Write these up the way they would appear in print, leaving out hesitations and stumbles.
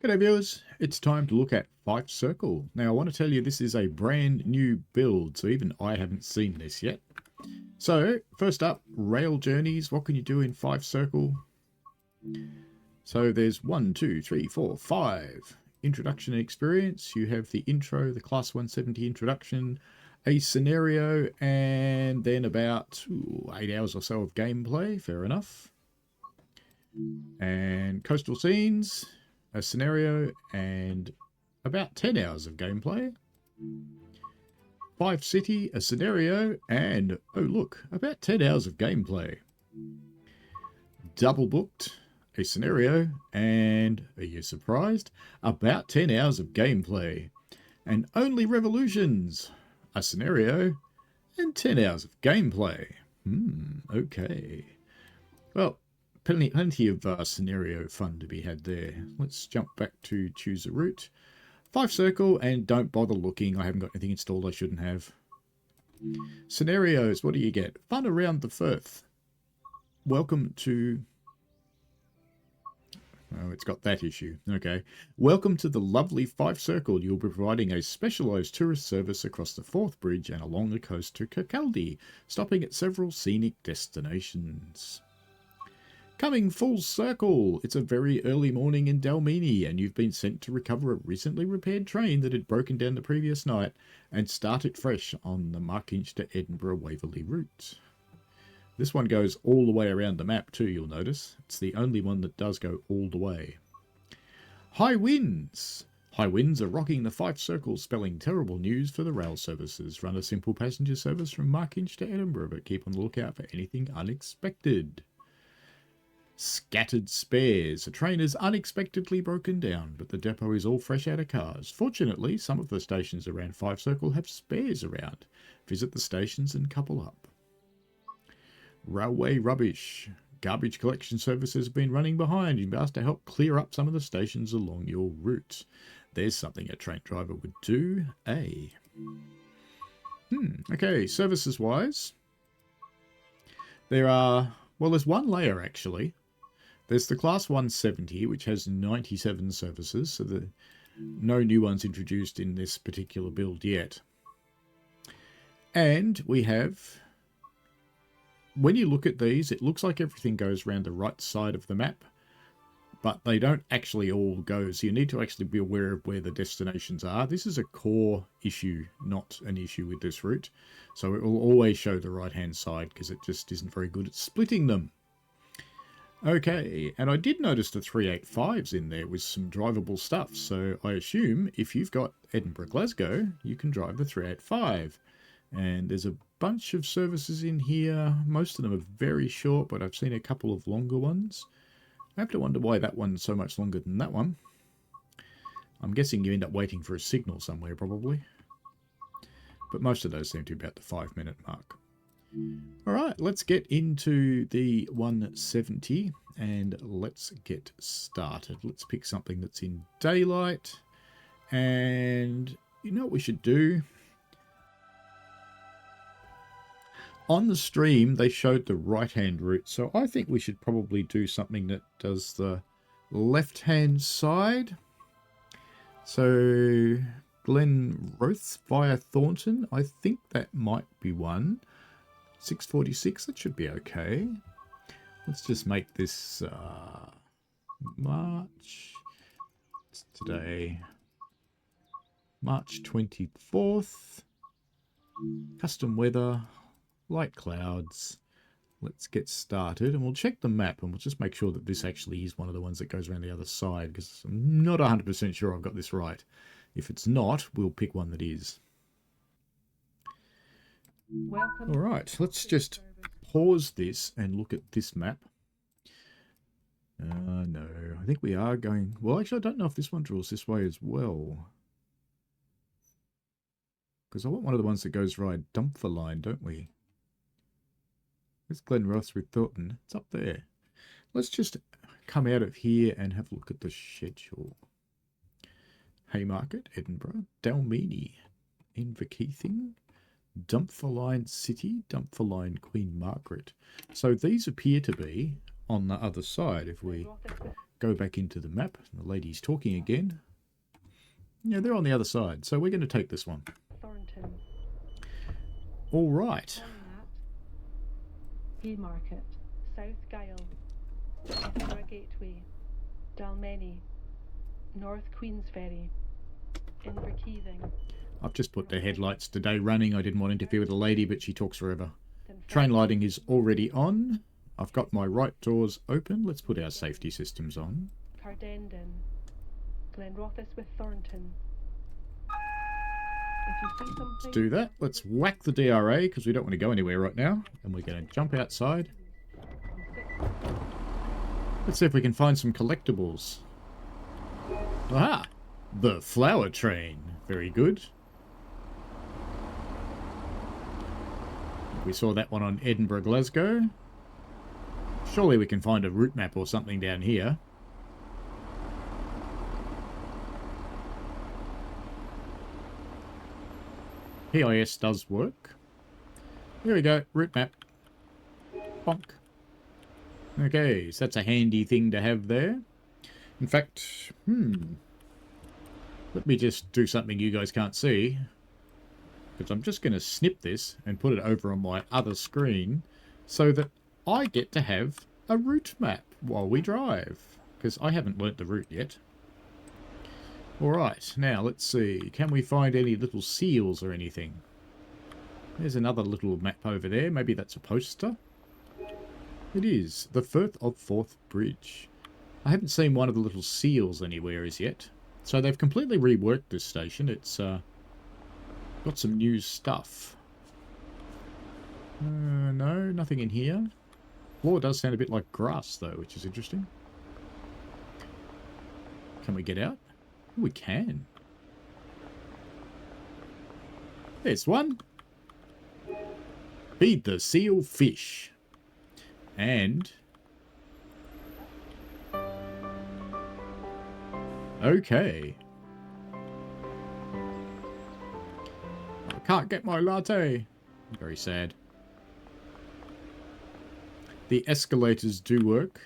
G'day viewers, it's time to look at Fife Circle. Now I want to tell you this is a brand new build, so even I haven't seen this yet. So first up, rail journeys. What can you do in Fife Circle? So there's 1, 2, 3, 4, 5. Introduction and experience. You have the intro, the class 170 introduction, a scenario, and then about 8 hours or so of gameplay. Fair enough. And coastal scenes, a scenario, and about 10 hours of gameplay. Fife City, a scenario, and, oh look, about 10 hours of gameplay. Double booked, a scenario, and, are you surprised? About 10 hours of gameplay. And Only Revolutions, a scenario, and 10 hours of gameplay. Okay. Well, plenty of scenario fun to be had there. Let's jump back to choose a route. Fife Circle, and don't bother looking. I haven't got anything installed I shouldn't have. Scenarios, what do you get? Fun around the Firth. Welcome to... Oh, it's got that issue. Okay. Welcome to the lovely Fife Circle. You'll be providing a specialised tourist service across the Forth Bridge and along the coast to Kirkcaldy, stopping at several scenic destinations. Coming full circle, it's a very early morning in Dalmeny and you've been sent to recover a recently repaired train that had broken down the previous night and start it fresh on the Markinch to Edinburgh Waverley route. This one goes all the way around the map too, you'll notice. It's the only one that does go all the way. High winds! High winds are rocking the Fife Circle, spelling terrible news for the rail services. Run a simple passenger service from Markinch to Edinburgh, but keep on the lookout for anything unexpected. Scattered spares. A train is unexpectedly broken down, but the depot is all fresh out of cars. Fortunately, some of the stations around Fife Circle have spares around. Visit the stations and couple up. Railway rubbish. Garbage collection services have been running behind. You've been asked to help clear up some of the stations along your route. There's something a train driver would do. Okay, services-wise, there are... Well, there's one layer, actually. There's the Class 170, which has 97 services, so no new ones introduced in this particular build yet. And we have... When you look at these, it looks like everything goes around the right side of the map, but they don't actually all go, so you need to actually be aware of where the destinations are. This is a core issue, not an issue with this route, so it will always show the right-hand side because it just isn't very good at splitting them. Okay, and I did notice the 385s in there with some drivable stuff, so I assume if you've got Edinburgh-Glasgow, you can drive the 385. And there's a bunch of services in here. Most of them are very short, but I've seen a couple of longer ones. I have to wonder why that one's so much longer than that one. I'm guessing you end up waiting for a signal somewhere, probably. But most of those seem to be about the 5-minute mark. Alright, let's get into the 170 and let's get started. Let's pick something that's in daylight. And you know what we should do? On the stream, they showed the right-hand route, so I think we should probably do something that does the left-hand side. So, Glenrothes via Thornton, I think that might be one. 646, that should be okay. Let's just make this March. It's today. March 24th. Custom weather. Light clouds. Let's get started and we'll check the map and we'll just make sure that this actually is one of the ones that goes around the other side because I'm not 100% sure I've got this right. If it's not, we'll pick one that is. Alright, let's just pause this and look at this map. No, I think we are going... Well, actually, I don't know if this one draws this way as well. Because I want one of the ones that goes right Dumfer line, don't we? There's Glenrothes with Thornton. It's up there. Let's just come out of here and have a look at the schedule. Haymarket, Edinburgh, Dalmeny, Inverkeithing, Dumferline City, Dumferline Queen Margaret. So these appear to be on the other side. If we go back into the map. The lady's talking again. Yeah, they're on the other side, so we're going to take this one. Thornton. All right. Haymarket, South Gyle, Edinburgh Gateway, Dalmeny, North Queensferry, Inverkeithing. I've just put the headlights today running. I didn't want to interfere with the lady, but she talks forever. Train lighting is already on. I've got my right doors open. Let's put our safety systems on. Cardendon, Glenrothes with Thornton. If you see something, Let's do that. Let's whack the DRA because we don't want to go anywhere right now. And we're going to jump outside. Let's see if we can find some collectibles. Aha! The flower train. Very good. We saw that one on Edinburgh, Glasgow. Surely we can find a route map or something down here. PIS does work. Here we go, route map. Bonk. Okay, so that's a handy thing to have there. In fact, let me just do something you guys can't see. Because I'm just going to snip this and put it over on my other screen so that I get to have a route map while we drive. Because I haven't learnt the route yet. Alright, now let's see. Can we find any little seals or anything? There's another little map over there. Maybe that's a poster. It is. The Firth of Forth Bridge. I haven't seen one of the little seals anywhere as yet. So they've completely reworked this station. It's got some new stuff. No, nothing in here. Floor does sound a bit like grass though, which is interesting. Can we get out? We can. There's one. Feed the seal fish. And... okay. I can't get my latte. Very sad. The escalators do work.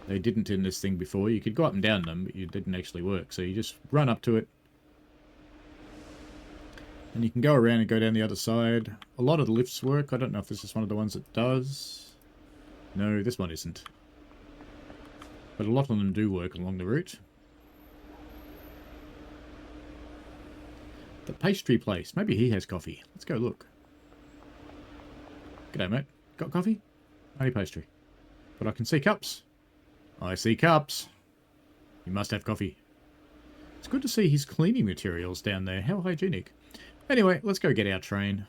They didn't in this thing before. You could go up and down them, but it didn't actually work. So you just run up to it. And you can go around and go down the other side. A lot of the lifts work. I don't know if this is one of the ones that does. No, this one isn't. But a lot of them do work along the route. The pastry place. Maybe he has coffee. Let's go look. G'day, mate. Got coffee? Only pastry. But I can see cups. I see cups. You must have coffee. It's good to see his cleaning materials down there. How hygienic. Anyway, let's go get our train.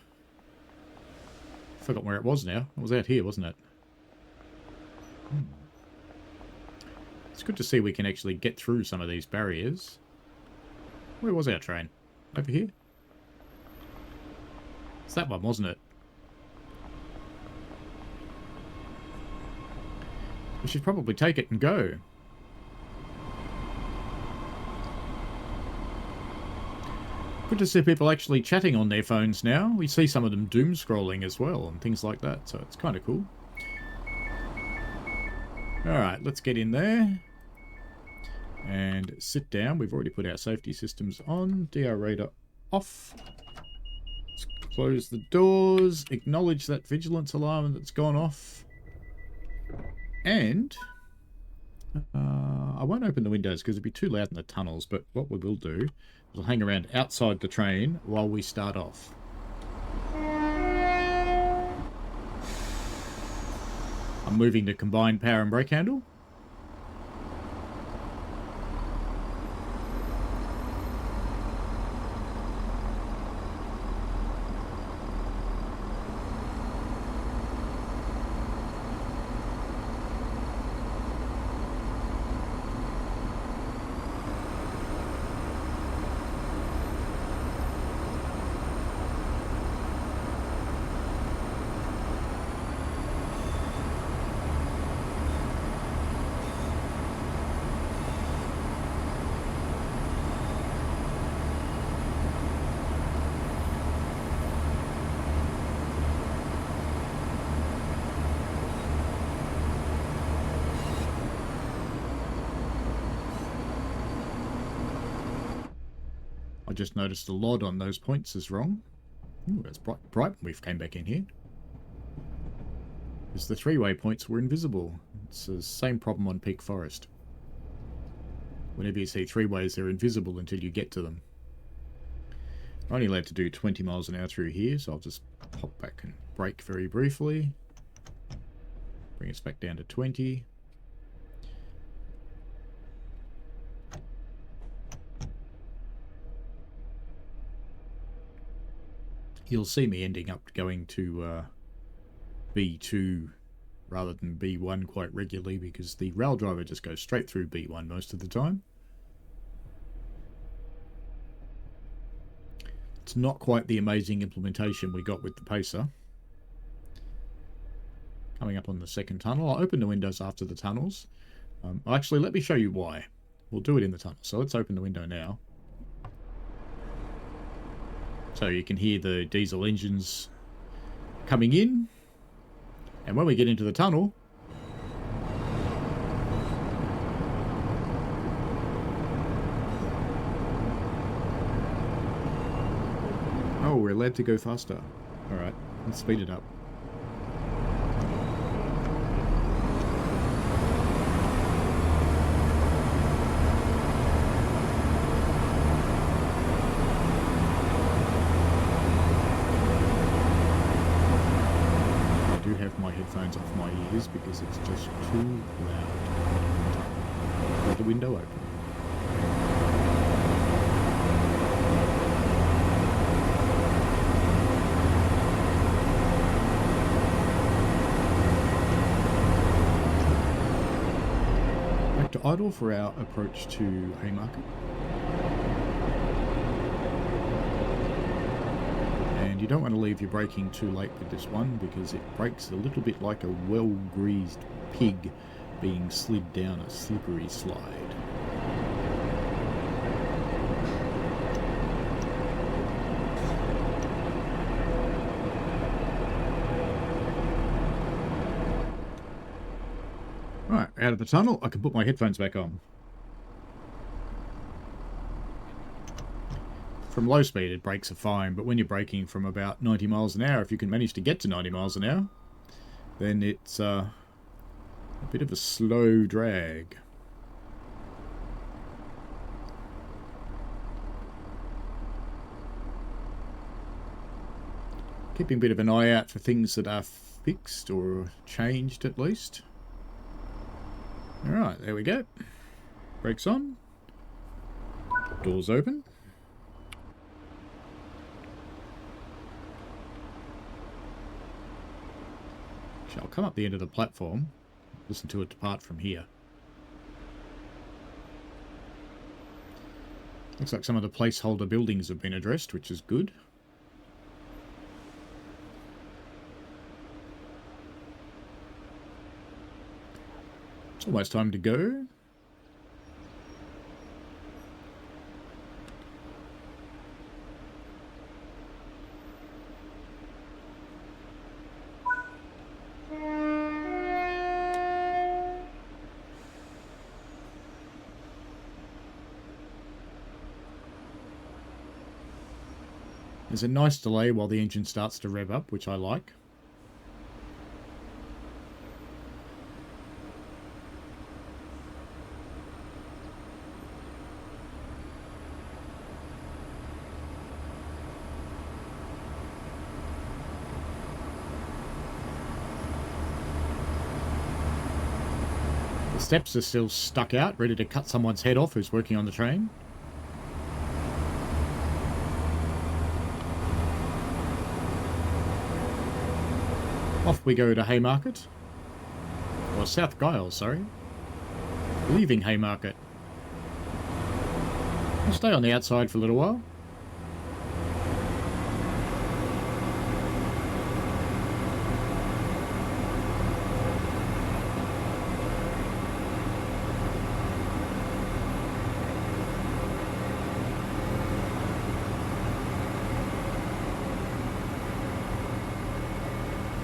Forgot where it was now. It was out here, wasn't it? It's good to see we can actually get through some of these barriers. Where was our train? Over here? It's that one, wasn't it? We should probably take it and go. Good to see people actually chatting on their phones now. We see some of them doom scrolling as well and things like that, so it's kind of cool. Alright, let's get in there. And sit down. We've already put our safety systems on. DR radar off. Let's close the doors. Acknowledge that vigilance alarm that's gone off. And I won't open the windows because it'd be too loud in the tunnels, but what we will do is we'll hang around outside the train while we start off. I'm moving the combined power and brake handle. I just noticed the LOD on those points is wrong. Ooh, that's bright when we came back in here. Because the three-way points were invisible. It's the same problem on Peak Forest. Whenever you see three-ways, they're invisible until you get to them. I'm only allowed to do 20 miles an hour through here, so I'll just pop back and brake very briefly. Bring us back down to 20. You'll see me ending up going to B2 rather than B1 quite regularly because the rail driver just goes straight through B1 most of the time. It's not quite the amazing implementation we got with the Pacer. Coming up on the second tunnel. I'll open the windows after the tunnels. Actually, let me show you why. We'll do it in the tunnel. So let's open the window now. So you can hear the diesel engines coming in. And when we get into the tunnel, oh, we're allowed to go faster. Alright, let's speed it up. Headphones off my ears because it's just too loud. Let the window open. Back to idle for our approach to Haymarket. You don't want to leave your braking too late with this one because it brakes a little bit like a well-greased pig being slid down a slippery slide. Right, out of the tunnel, I can put my headphones back on. From low speed, brakes are fine, but when you're braking from about 90 miles an hour, if you can manage to get to 90 miles an hour, then it's a bit of a slow drag. Keeping a bit of an eye out for things that are fixed or changed at least. Alright, there we go. Brakes on. Doors open. I'll come up the end of the platform, listen to it depart from here. Looks like some of the placeholder buildings have been addressed, which is good. It's almost time to go. There's a nice delay while the engine starts to rev up, which I like. The steps are still stuck out, ready to cut someone's head off who's working on the train. Off we go to Haymarket. Or South Giles, sorry. Leaving Haymarket. I'll stay on the outside for a little while.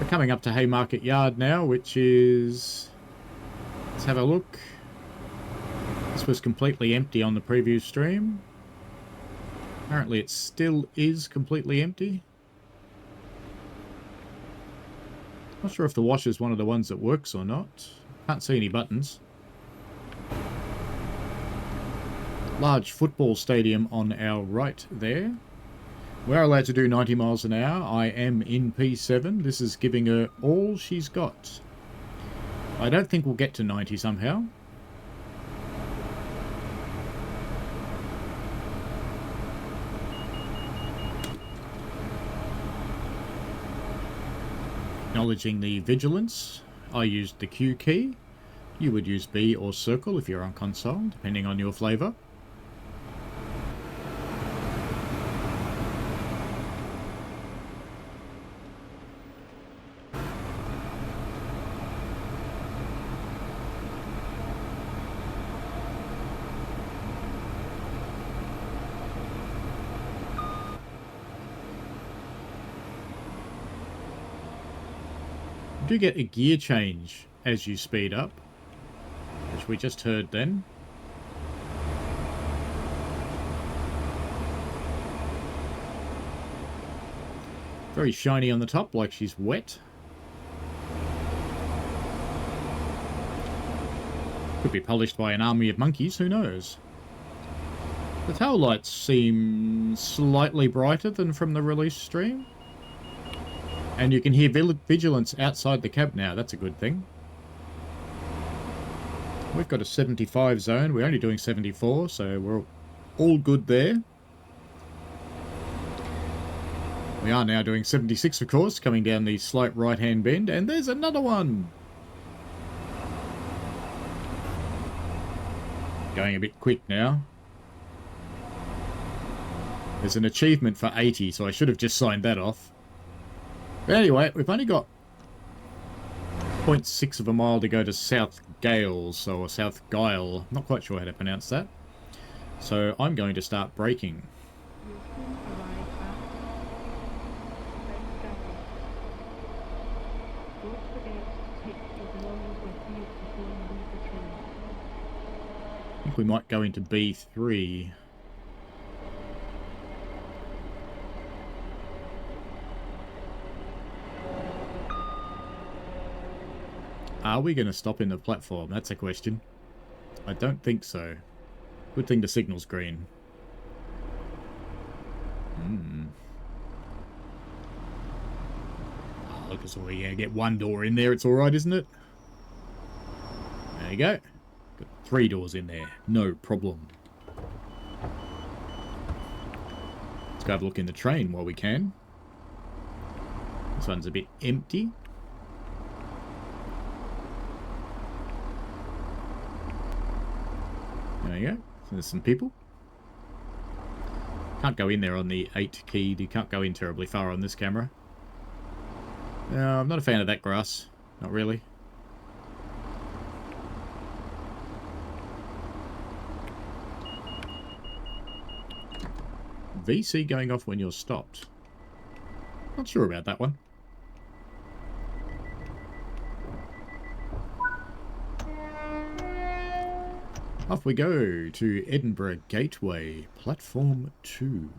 Coming up to Haymarket Yard now, which is... Let's have a look. This was completely empty on the previous stream. Apparently it still is completely empty. Not sure if the wash is one of the ones that works or not. Can't see any buttons. Large football stadium on our right there. We're allowed to do 90 miles an hour. I am in P7. This is giving her all she's got. I don't think we'll get to 90 somehow. Acknowledging the vigilance, I used the Q key. You would use B or circle if you're on console, depending on your flavour. You do get a gear change as you speed up, which we just heard then. Very shiny on the top, like she's wet. Could be polished by an army of monkeys, who knows? The tail lights seem slightly brighter than from the release stream. And you can hear vigilance outside the cab now. That's a good thing. We've got a 75 zone. We're only doing 74, so we're all good there. We are now doing 76, of course, coming down the slight right-hand bend. And there's another one! Going a bit quick now. There's an achievement for 80, so I should have just signed that off. But anyway, we've only got 0.6 of a mile to go to South Gales, or South Gyle. Not quite sure how to pronounce that. So I'm going to start braking. I think we might go into B3. Are we going to stop in the platform? That's a question. I don't think so. Good thing the signal's green. Oh, because we're going to get one door in there. It's alright, isn't it? There you go. Got 3 doors in there. No problem. Let's go have a look in the train while we can. This one's a bit empty. There you go. So there's some people. Can't go in there on the 8 key. You can't go in terribly far on this camera. No, I'm not a fan of that grass. Not really. VC going off when you're stopped. Not sure about that one. Off we go to Edinburgh Gateway, Platform 2.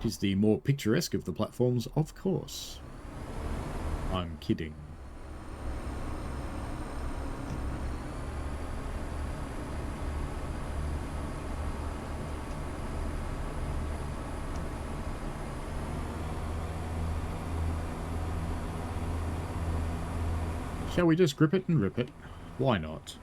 It is the more picturesque of the platforms, of course. I'm kidding. Shall we just grip it and rip it? Why not?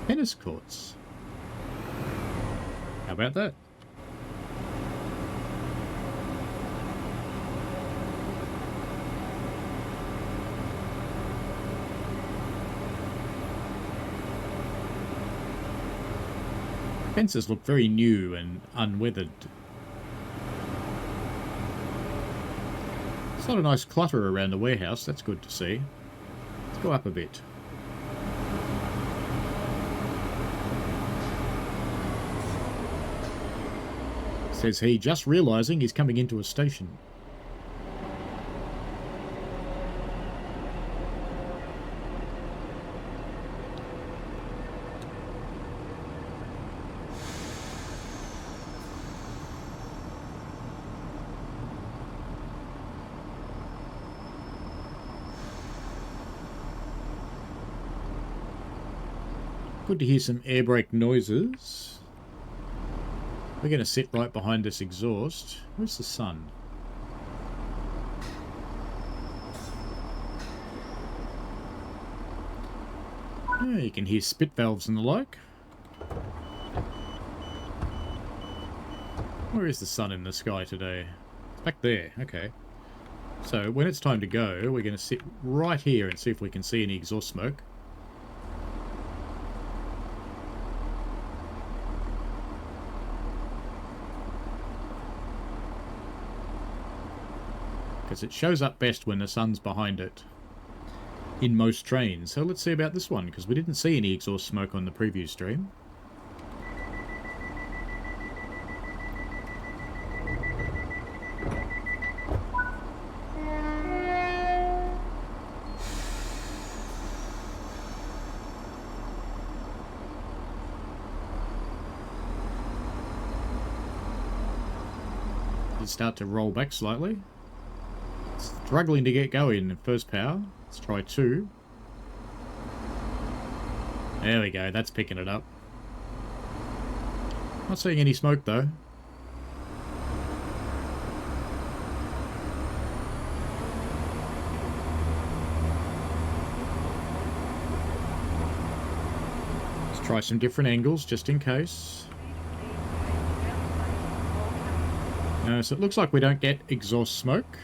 Tennis courts. How about that? Fences look very new and unweathered. It's not a nice clutter around the warehouse. That's good to see. Let's go up a bit. Says he, just realising he's coming into a station. Good to hear some air brake noises. We're going to sit right behind this exhaust. Where's the sun? Yeah, you can hear spit valves and the like. Where is the sun in the sky today? It's back there, okay. So when it's time to go, we're going to sit right here and see if we can see any exhaust smoke. Because it shows up best when the sun's behind it in most trains. So let's see about this one, because we didn't see any exhaust smoke on the previous stream. Did it start to roll back slightly? Struggling to get going in first power. Let's try 2. There we go, that's picking it up. Not seeing any smoke though. Let's try some different angles just in case. So it looks like we don't get exhaust smoke.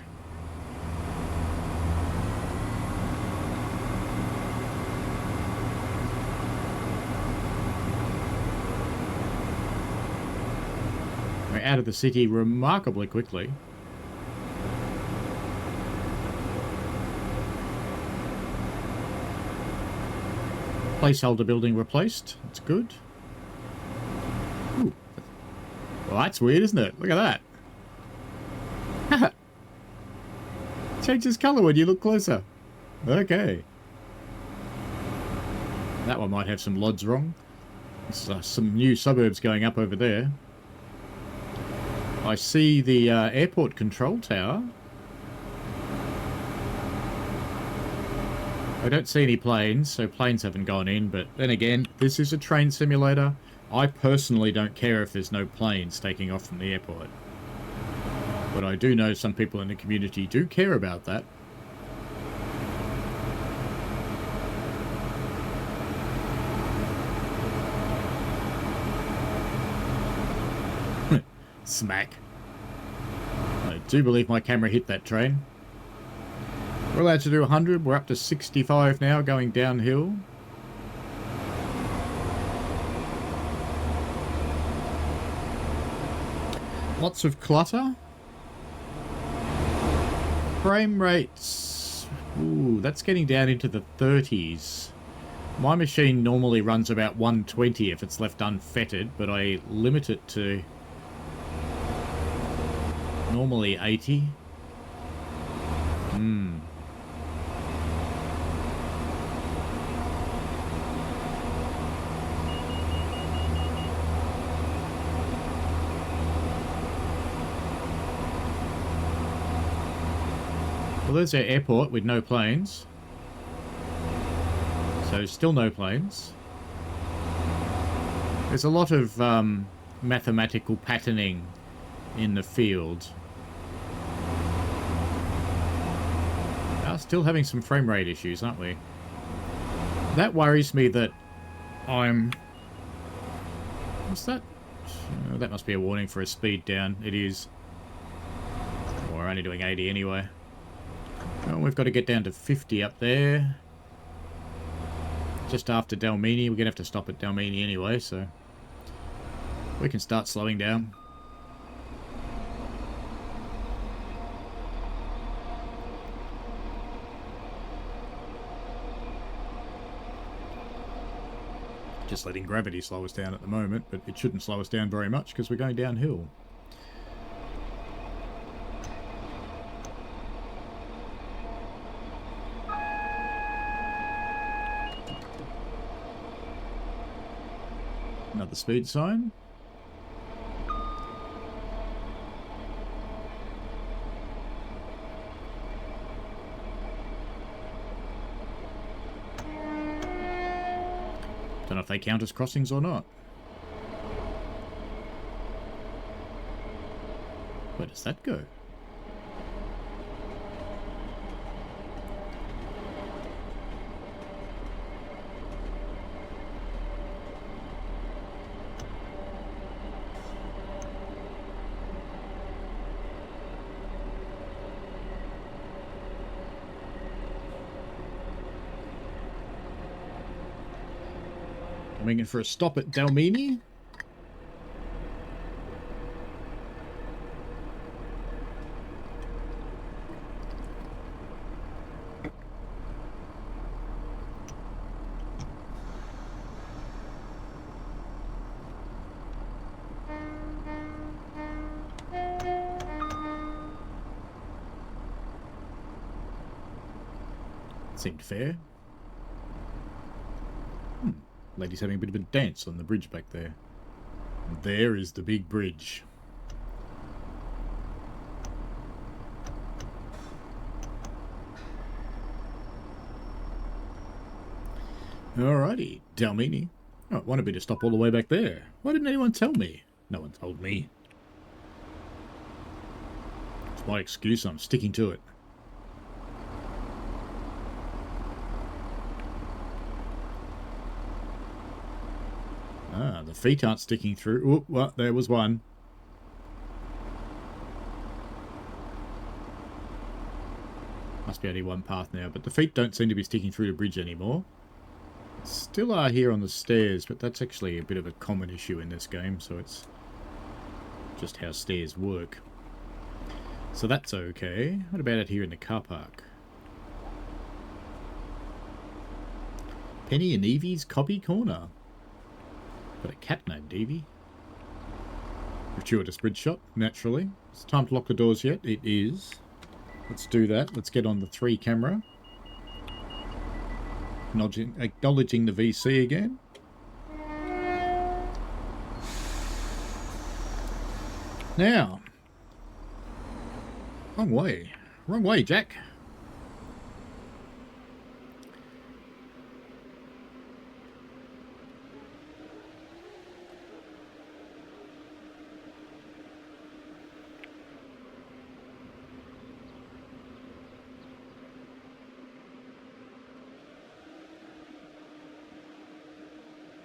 Out of the city remarkably quickly. Placeholder building replaced. That's good. Ooh. Well, that's weird, isn't it? Look at that. Changes colour when you look closer. Okay. That one might have some LODs wrong. There's some new suburbs going up over there. I see the airport control tower. I don't see any planes, so planes haven't gone in, but then again, this is a train simulator. I personally don't care if there's no planes taking off from the airport. But I do know some people in the community do care about that. Smack. I do believe my camera hit that train. We're allowed to do 100. We're up to 65 now, going downhill. Lots of clutter. Frame rates. Ooh, that's getting down into the 30s. My machine normally runs about 120 if it's left unfettered, but I limit it to normally 80. Well, there's our airport with no planes. So still no planes. There's a lot of mathematical patterning in the field. Still having some frame rate issues, aren't we? That worries me that I'm... What's that? That must be a warning for a speed down. It is. Well, we're only doing 80 anyway. Oh, we've got to get down to 50 up there. Just after Dalmini. We're going to have to stop at Dalmini anyway, so we can start slowing down. Just letting gravity slow us down at the moment, but it shouldn't slow us down very much because we're going downhill. Another speed sign. Don't know if they count as crossings or not. Where does that go? Coming in for a stop at Dalmini. Seemed fair. Lady's having a bit of a dance on the bridge back there. There is the big bridge. Alrighty, Dalmini. Oh, it wanted me to stop all the way back there. Why didn't anyone tell me? No one told me. It's my excuse, I'm sticking to it. Ah, the feet aren't sticking through. Oh, well, there was one. Must be only one path now, but the feet don't seem to be sticking through the bridge anymore. Still are here on the stairs, but that's actually a bit of a common issue in this game, so it's just how stairs work. So that's okay. What about it here in the car park? Penny and Evie's Copy Corner. Got a cat named Evie. Gratuitous bridge shot, naturally. It's time to lock the doors yet? It is. Let's do that. Let's get on the 3 camera. Acknowledging the VC again. Now. Wrong way. Wrong way, Jack.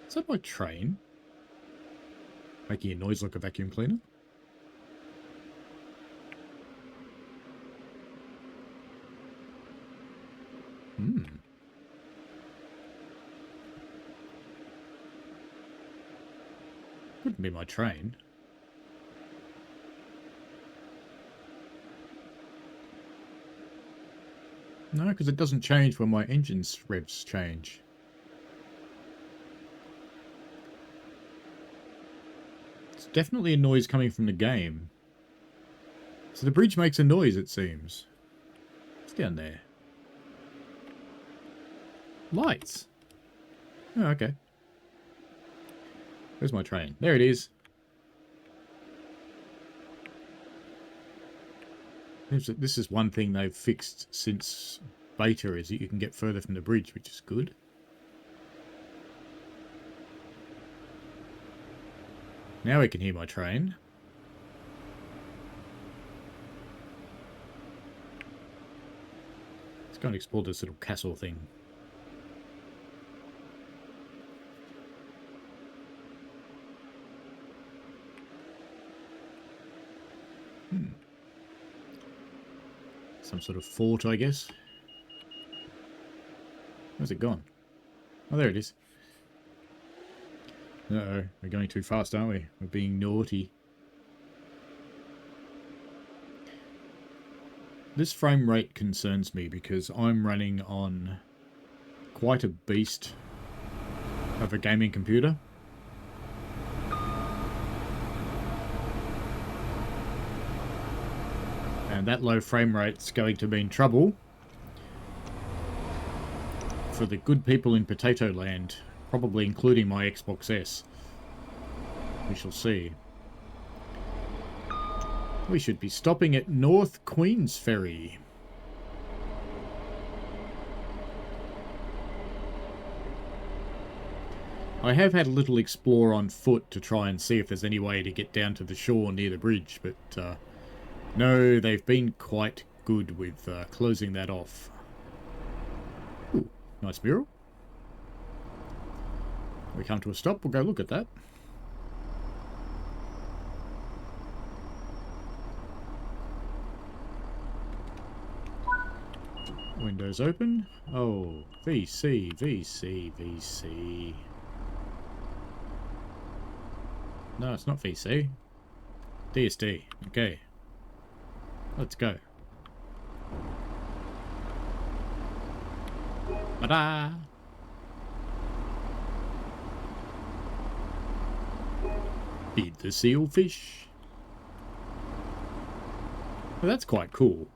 Is that my train? Making a noise like a vacuum cleaner? Couldn't be my train. No, because it doesn't change when my engine's revs change. Definitely a noise coming from the game. So the bridge makes a noise, it seems. It's down there. Lights. Oh, okay. Where's my train? There it is. This is one thing they've fixed since beta, is that you can get further from the bridge, which is good. Now we can hear my train. Let's go and explore this little castle thing. Some sort of fort, I guess. Where's it gone? Oh, there it is. Uh-oh, we're going too fast, aren't we? We're being naughty. This frame rate concerns me because I'm running on quite a beast of a gaming computer. And that low frame rate's going to mean trouble for the good people in Potato Land, probably including my Xbox S. We shall see. We should be stopping at North Queens Ferry. I have had a little explore on foot to try and see if there's any way to get down to the shore near the bridge, but no, they've been quite good with closing that off. Ooh, nice mural. We come to a stop, we'll go look at that. Windows open. Oh, VC, VC, VC. No, it's not VC. DSD. Okay. Let's go. Ta-da! Feed the sealfish. Well, that's quite cool.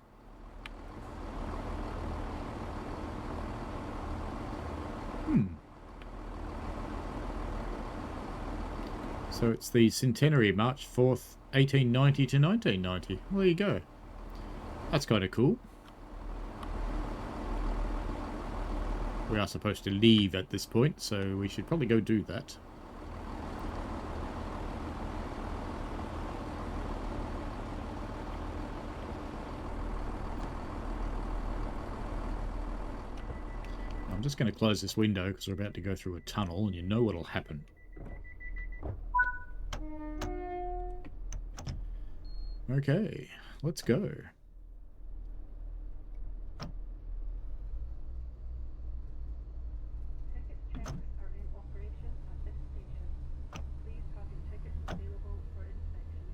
So it's the centenary, March 4th, 1890 to 1990. Well, there you go. That's kind of cool. We are supposed to leave at this point, so we should probably go do that. I'm just going to close this window because we're about to go through a tunnel and you know what'll happen. Okay, let's go. Ticket checks are in operation at this station. Please have your tickets available for inspection.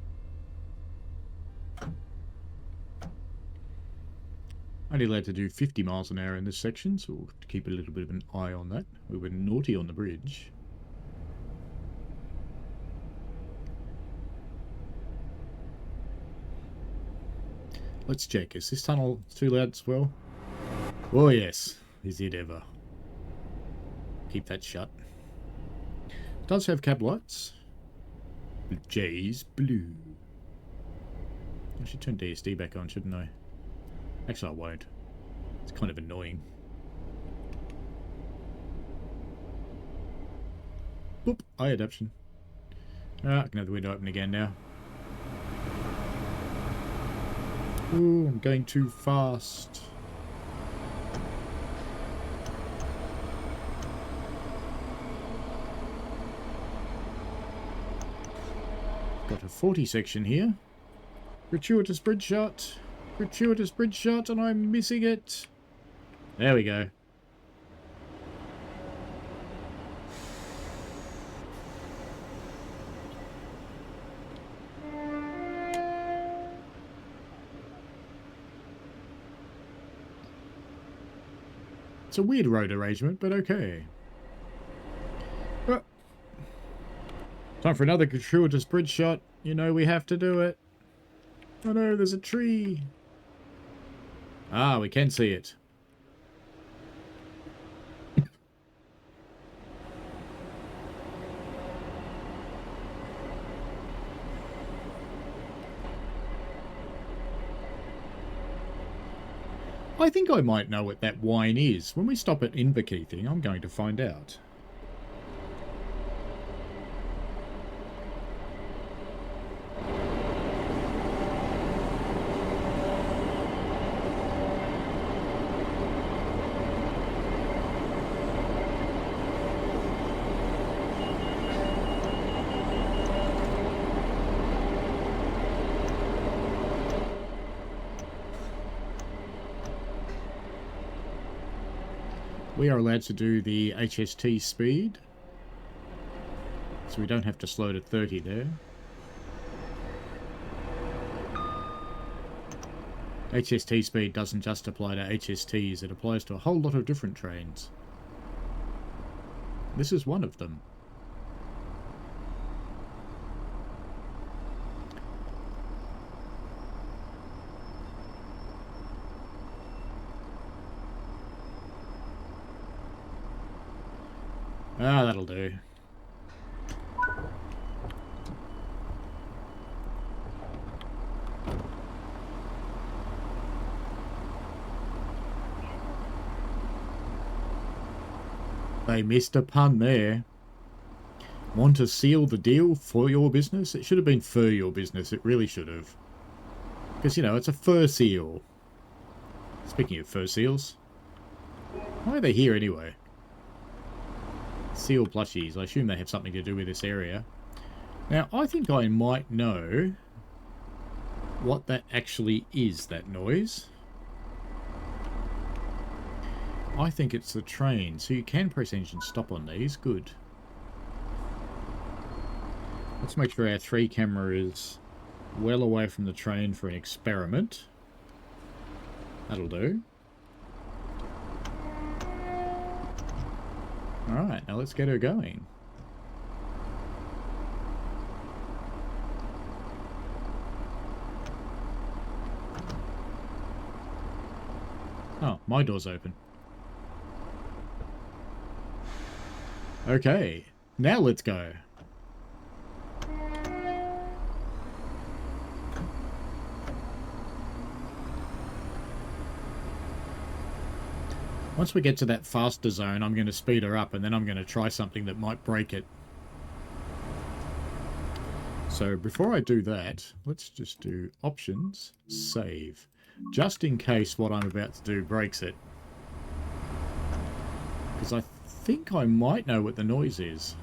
Only allowed to do 50 miles an hour in this section, so we'll have to keep a little bit of an eye on that. We were naughty on the bridge. Let's check. Is this tunnel too loud as well? Oh yes. Is it ever. Keep that shut. It does have cab lights. Jay's blue. I should turn DSD back on, shouldn't I? Actually, I won't. It's kind of annoying. Boop. Eye adaption. Ah, I can have the window open again now. Ooh, I'm going too fast. Got a 40 section here. Gratuitous bridge shot. Gratuitous bridge shot, and I'm missing it. There we go. It's a weird road arrangement, but okay. Time for another gratuitous bridge shot. You know we have to do it. Oh no, there's a tree. Ah, we can see it. I think I might know what that wine is. When we stop at Inverkeithing, I'm going to find out. We are allowed to do the HST speed, so we don't have to slow to 30 there. HST speed doesn't just apply to HSTs, it applies to a whole lot of different trains. This is one of them. Ah, that'll do. They missed a pun there. Want to seal the deal for your business? It should have been for your business. It really should have. Because, you know, it's a fur seal. Speaking of fur seals. Why are they here anyway? Seal plushies. I assume they have something to do with this area. Now, I think I might know what that actually is, that noise. I think it's the train. So you can press engine stop on these. Good. Let's make sure our 3 camera is well away from the train for an experiment. That'll do. Alright, now let's get her going. Oh, my door's open. Okay, now let's go. Once we get to that faster zone, I'm going to speed her up and then I'm going to try something that might break it. So before I do that, let's just do options, save. Just in case what I'm about to do breaks it. Because I think I might know what the noise is.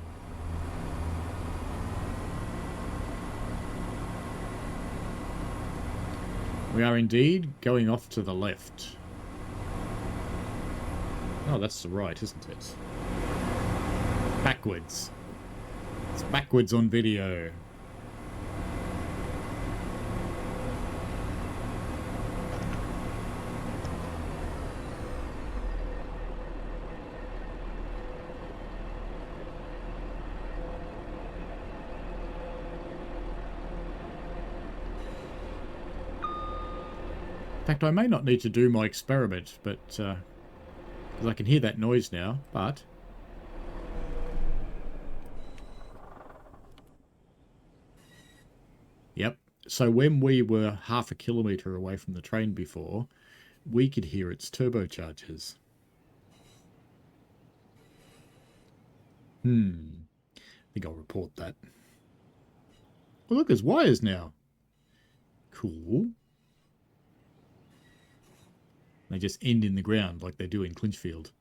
We are indeed going off to the left. Oh, that's the right, isn't it? Backwards. It's backwards on video. In fact, I may not need to do my experiment, but because I can hear that noise now, but yep. So when we were half a kilometre away from the train before, we could hear its turbochargers. I think I'll report that. Oh, look, there's wires now. Cool. They just end in the ground like they do in Clinchfield.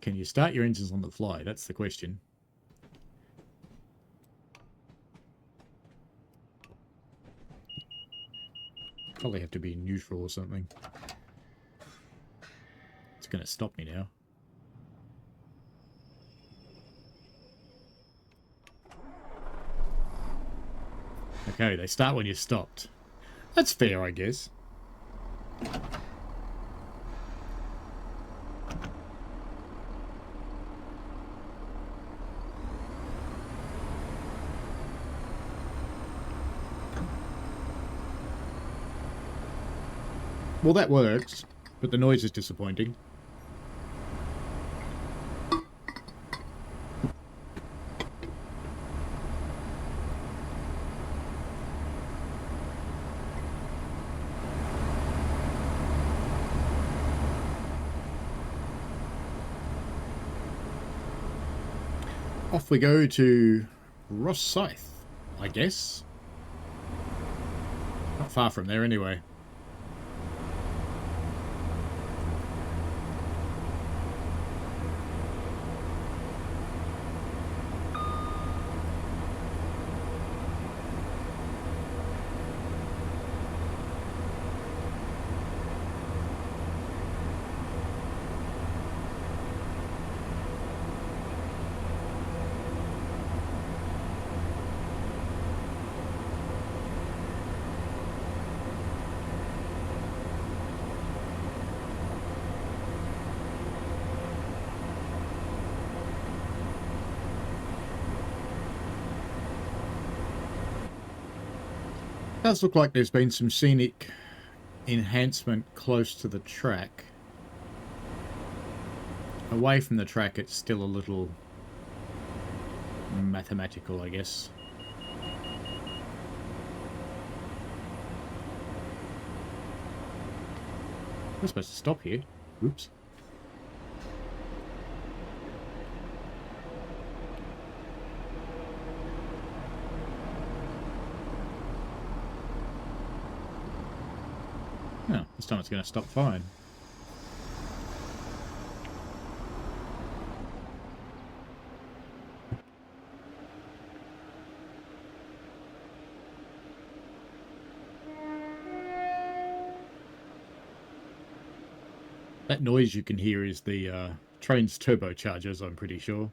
Can you start your engines on the fly? That's the question. Probably have to be in neutral or something. It's going to stop me now. Okay, they start when you're stopped. That's fair, I guess. Well, that works, but the noise is disappointing. Off we go to Rosyth, I guess. Not far from there anyway. Does look like there's been some scenic enhancement close to the track. Away from the track, it's still a little mathematical, I guess. We're supposed to stop here. Oops. time it's going to stop fine. That noise you can hear is the train's turbochargers, I'm pretty sure.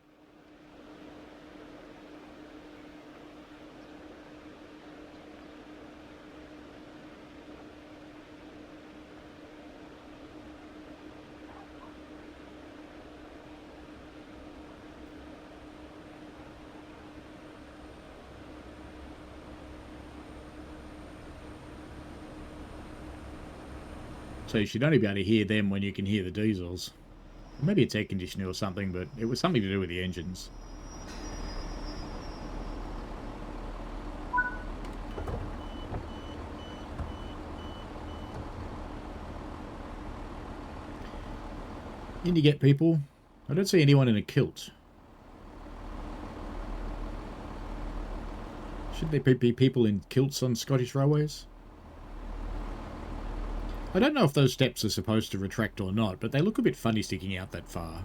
So you should only be able to hear them when you can hear the diesels. Maybe it's air conditioning or something, but it was something to do with the engines. In you get, people. I don't see anyone in a kilt. Should there be people in kilts on Scottish railways? I don't know if those steps are supposed to retract or not, but they look a bit funny sticking out that far.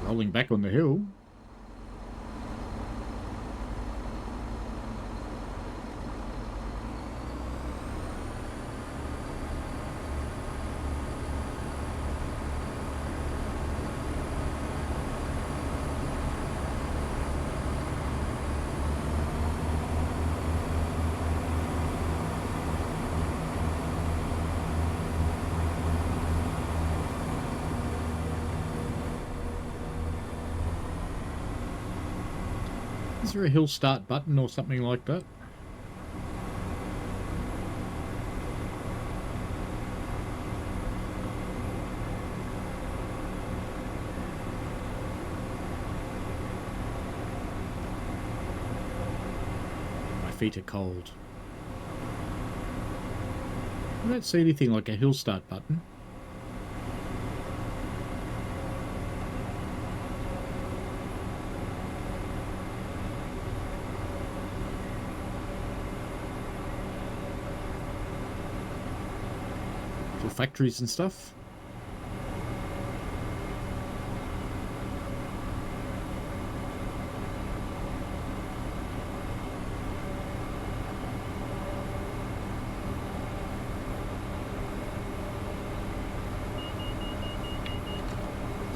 Rolling back on the hill. Is there a hill start button or something like that? My feet are cold. I don't see anything like a hill start button. Factories and stuff.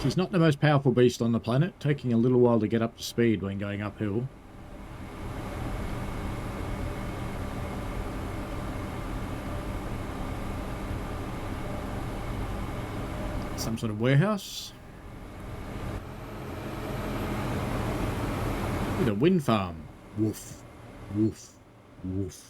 She's not the most powerful beast on the planet, taking a little while to get up to speed when going uphill. Some sort of warehouse with a wind farm. Woof, woof, woof.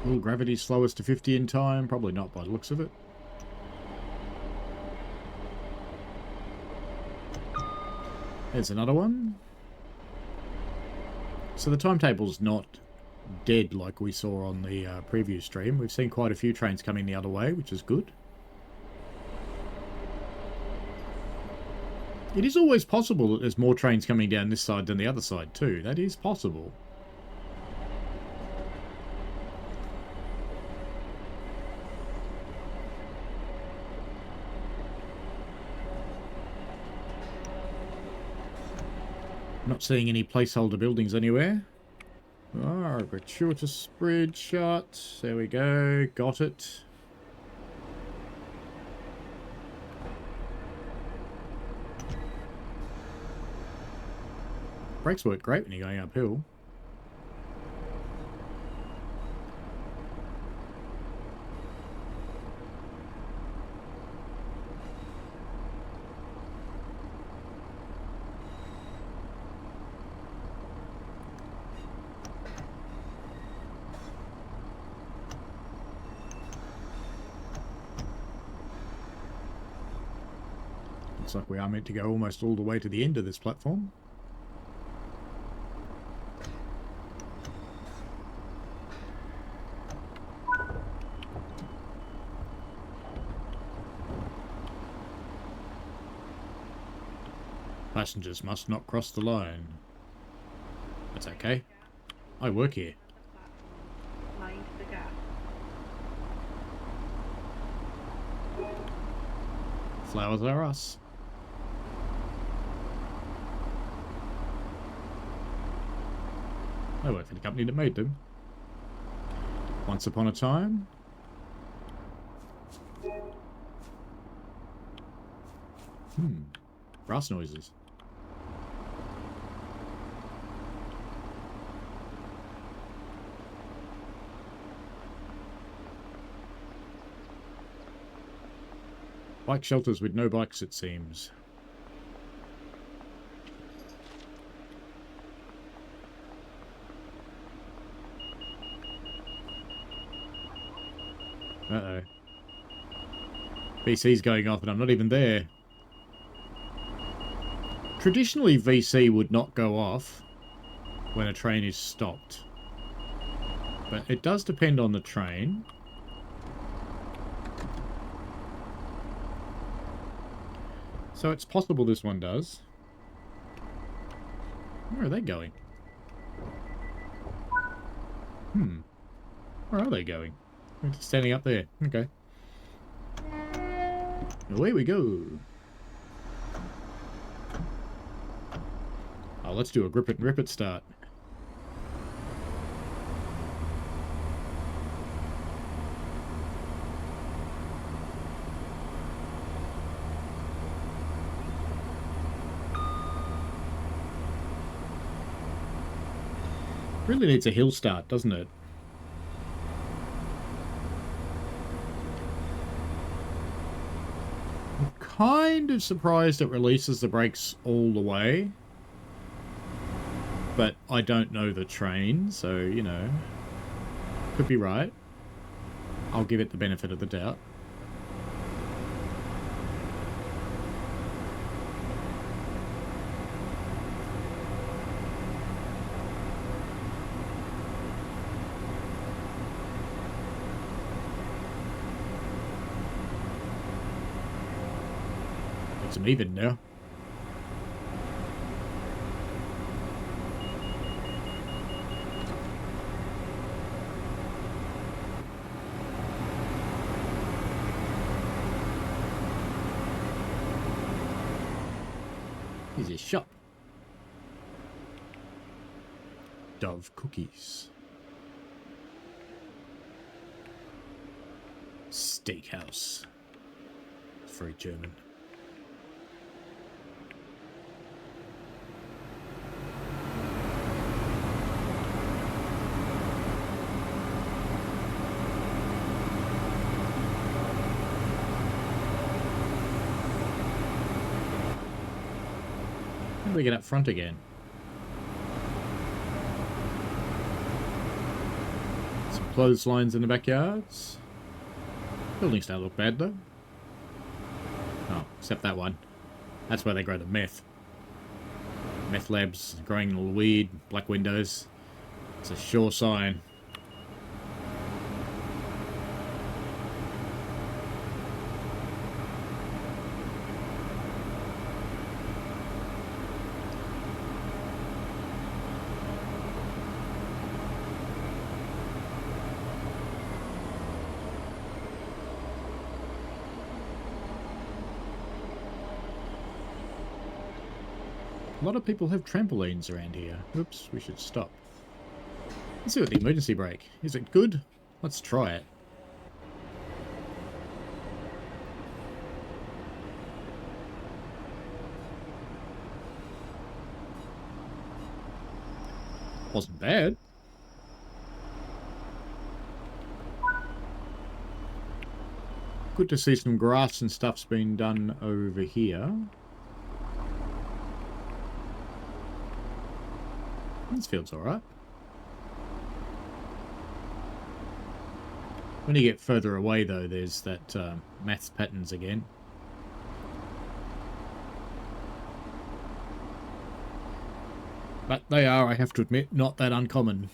Will gravity slow us to 50 in time? Probably not by the looks of it. There's another one. So the timetable's not dead like we saw on the preview stream. We've seen quite a few trains coming the other way, which is good. It is always possible that there's more trains coming down this side than the other side too. That is possible. Not seeing any placeholder buildings anywhere. Ah, gratuitous bridge shot. There we go. Got it. Brakes work great when you're going uphill. Looks like we are meant to go almost all the way to the end of this platform. Passengers must not cross the line. That's okay. I work here. Mind the gap. Flowers are us. I work for the company that made them. Once upon a time. Brass noises. Bike shelters with no bikes, it seems. Uh-oh. VC's going off and I'm not even there. Traditionally, VC would not go off when a train is stopped. But it does depend on the train. So it's possible this one does. Where are they going? Where are they going? They're just standing up there. Okay. Away we go. Oh, let's do a grip it and rip it start. Really needs a hill start, doesn't it? I'm kind of surprised it releases the brakes all the way. But I don't know the train, so, you know, could be right. I'll give it the benefit of the doubt. It's an even now. Here's a shop. Dove cookies. Steakhouse. It's very German. How do we get up front again? Some clotheslines in the backyards. Buildings don't look bad though. Oh, except that one. That's where they grow the meth. Meth labs, growing all the weed, black windows. It's a sure sign. A lot of people have trampolines around here. Oops, we should stop. Let's see what the emergency brake. Is it good? Let's try it. Wasn't bad. Good to see some grass and stuff's been done over here. This field's alright. When you get further away, though, there's that maths patterns again. But they are, I have to admit, not that uncommon.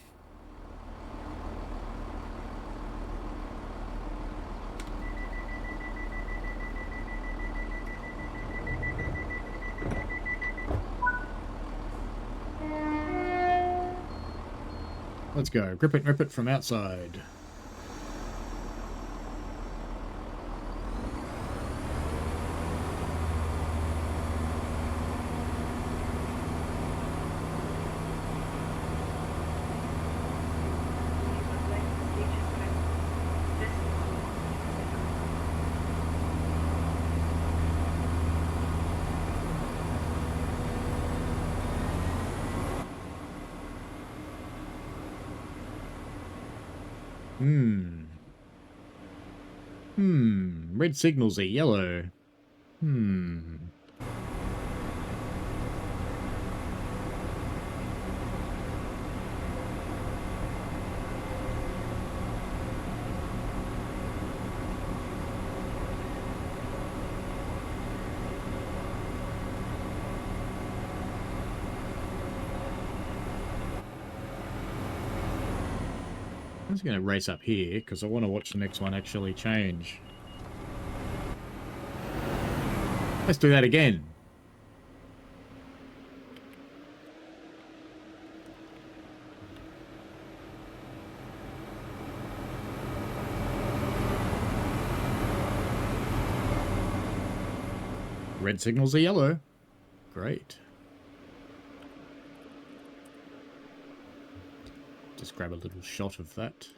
Let's go. Grip it and rip it from outside. Red signals are yellow. I'm just going to race up here because I want to watch the next one actually change. Let's do that again. Red signals are yellow. Great. Just grab a little shot of that.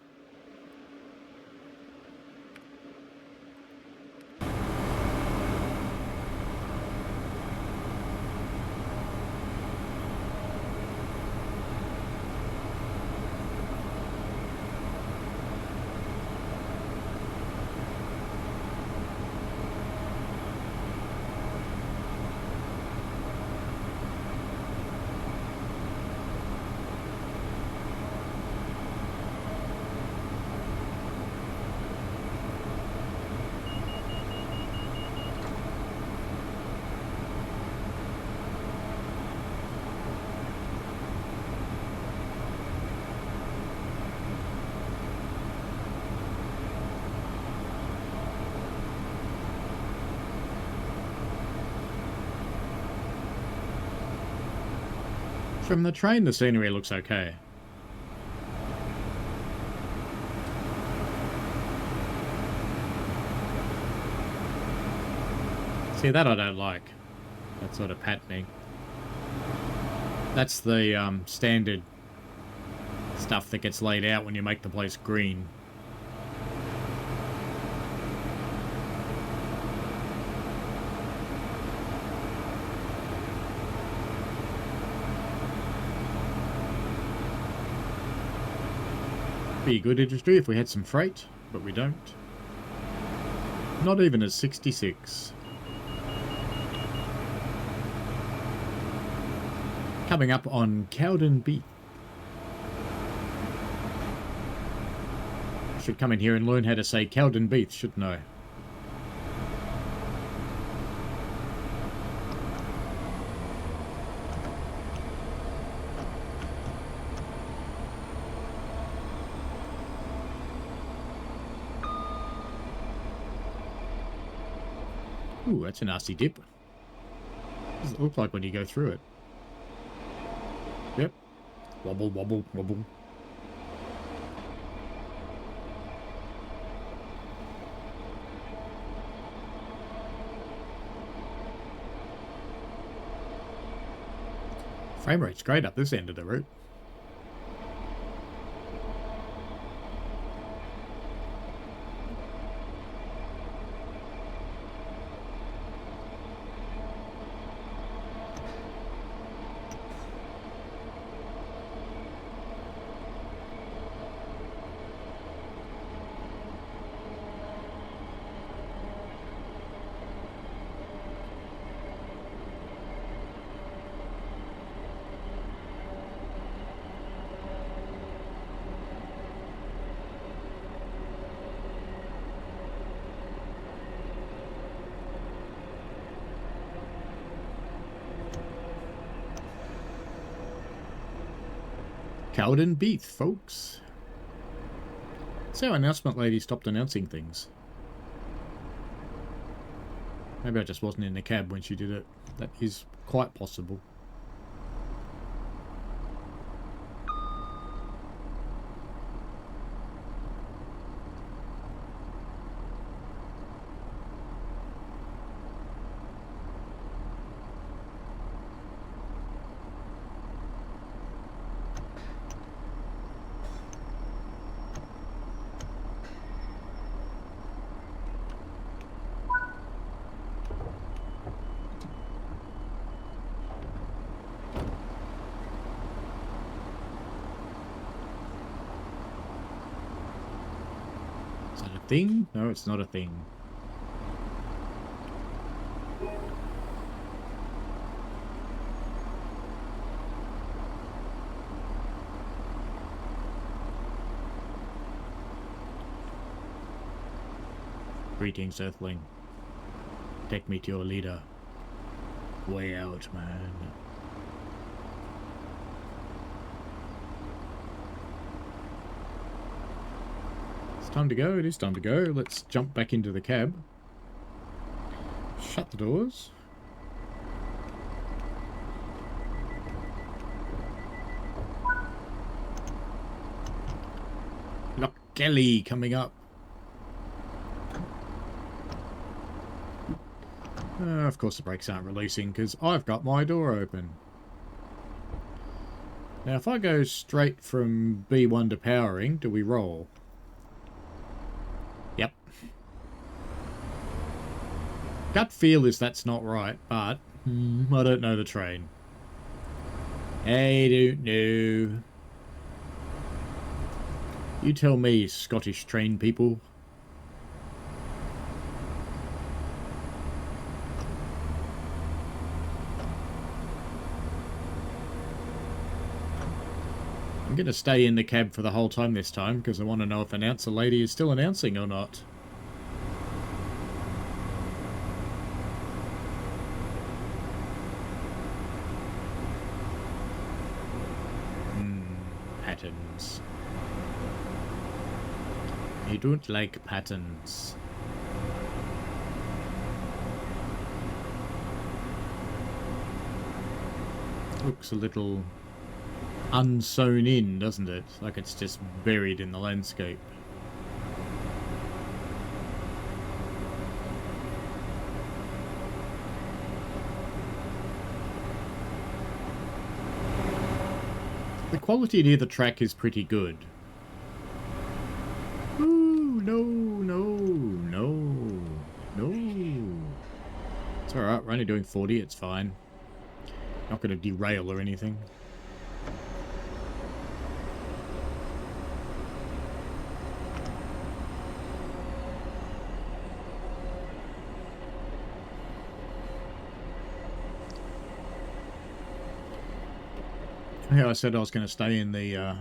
From the train, the scenery looks okay. See, that I don't like. That sort of patterning. That's the standard stuff that gets laid out when you make the place green. Be a good industry if we had some freight, but we don't. Not even at 66. Coming up on Cowden Beat. Should come in here and learn how to say Cowden Beat, shouldn't I? Ooh, that's a nasty dip. What does it look like when you go through it? Yep. Wobble, wobble, wobble. Frame rate's great up this end of the route. Cowden Beath, folks. So our announcement lady stopped announcing things. Maybe I just wasn't in the cab when she did it. That is quite possible. Thing? No, it's not a thing. Greetings, Earthling. Take me to your leader. Way out, man. Time to go. It is time to go. Let's jump back into the cab. Shut the doors. Lock Kelly coming up. Of course the brakes aren't releasing because I've got my door open. Now if I go straight from B1 to powering, do we roll? Yep. Gut feel is that's not right, but I don't know the train. I don't know. You tell me, Scottish train people. I'm going to stay in the cab for the whole time this time because I want to know if announcer lady is still announcing or not. Patterns. I don't like patterns. Looks a little unsewn in, doesn't it? Like it's just buried in the landscape. The quality near the track is pretty good. Ooh, no, no, no, no. It's alright, we're only doing 40, it's fine. Not going to derail or anything. Yeah, I said I was going to stay in the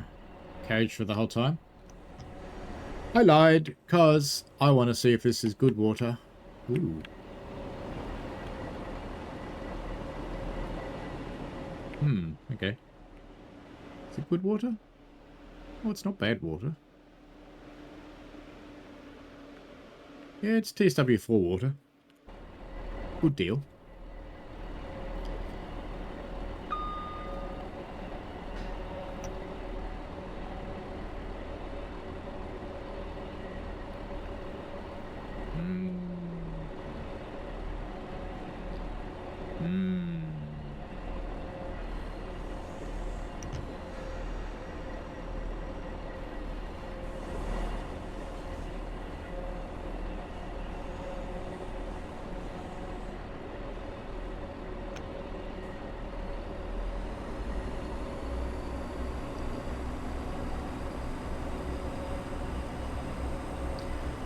carriage for the whole time. I lied, because I want to see if this is good water. Ooh. Okay. Is it good water? Oh, it's not bad water. Yeah, it's TSW4 water. Good deal.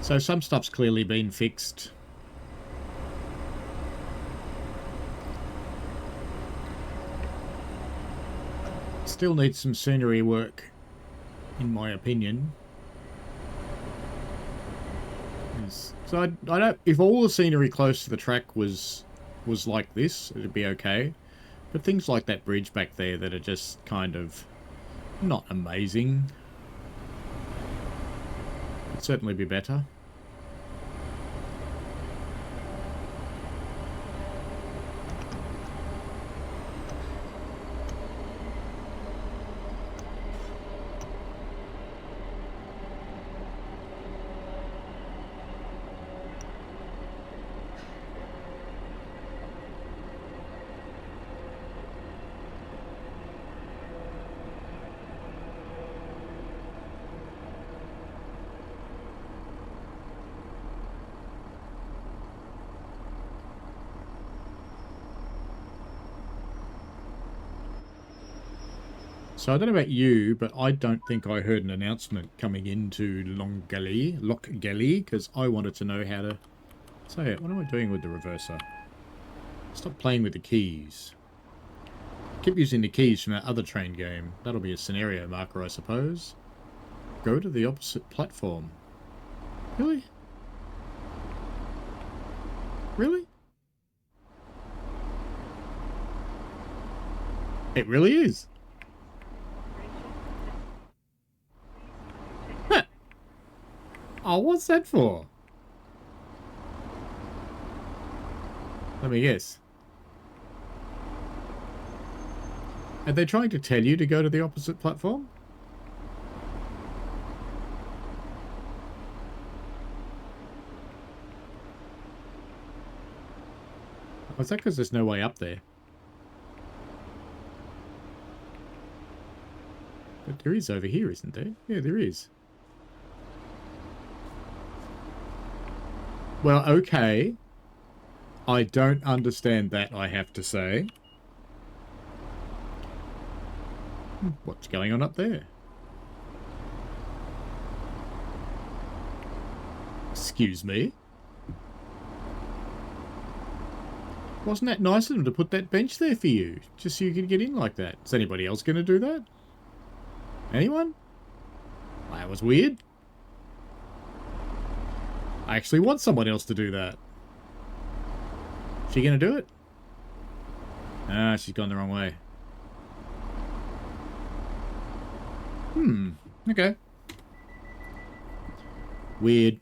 So some stuff's clearly been fixed. Still needs some scenery work, in my opinion. Yes. So I don't. If all the scenery close to the track was like this, it'd be okay. But things like that bridge back there that are just kind of Not amazing. Could certainly be better. So I don't know about you, but I don't think I heard an announcement coming into Lochgelly, because I wanted to know how to say it. What am I doing with the reverser? Stop playing with the keys. Keep using the keys from that other train game. That'll be a scenario marker, I suppose. Go to the opposite platform. Really? Really? It really is. Huh. Oh, what's that for? Let me guess. Are they trying to tell you to go to the opposite platform? Or is that because there's no way up there? But there is over here, isn't there? Yeah, there is. Well, okay. I don't understand that, I have to say. What's going on up there? Excuse me? Wasn't that nice of them to put that bench there for you? Just so you could get in like that. Is anybody else going to do that? Anyone? Well, that was weird. I actually want someone else to do that. She going to do it? Ah, she's gone the wrong way. Okay. Weird.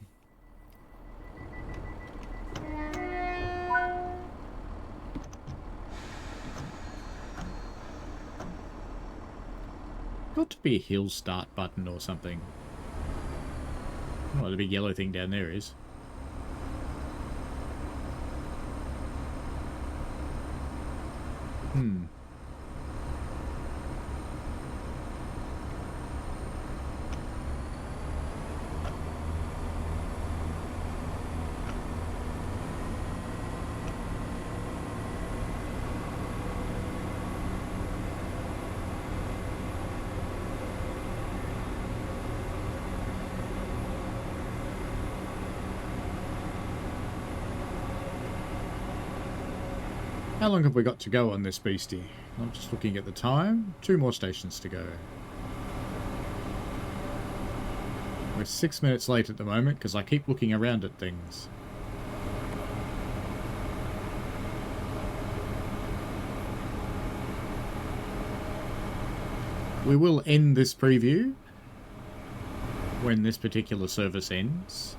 Got to be a hill start button or something. Oh, the big yellow thing down there is. How long have we got to go on this beastie? I'm just looking at the time. 2 more stations to go. We're 6 minutes late at the moment because I keep looking around at things. We will end this preview when this particular service ends.